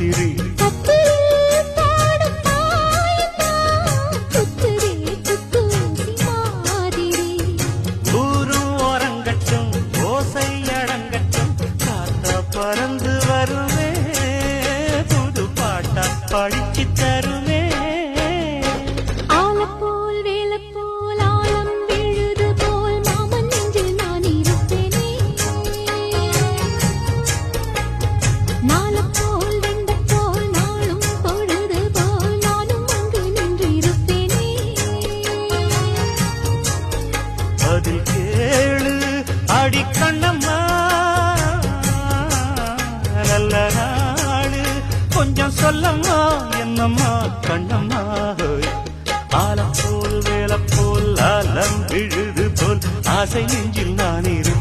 சிரி ஊரும் ஓரங்கட்டும் ஓசை அடங்கட்டும் காத்தா பறந்து வருவே புது பாட்டா படிச்சு தருவே அதில் கேளு அடி கண்ணம்மா நல்ல நாடு கொஞ்சம் சொல்லம்மா என்னம்மா கண்ணம்மா ஆலம் போல் வேலை போல் ஆலம் விழுது போல் ஆசை நெஞ்சில் நான் இருப்பேன்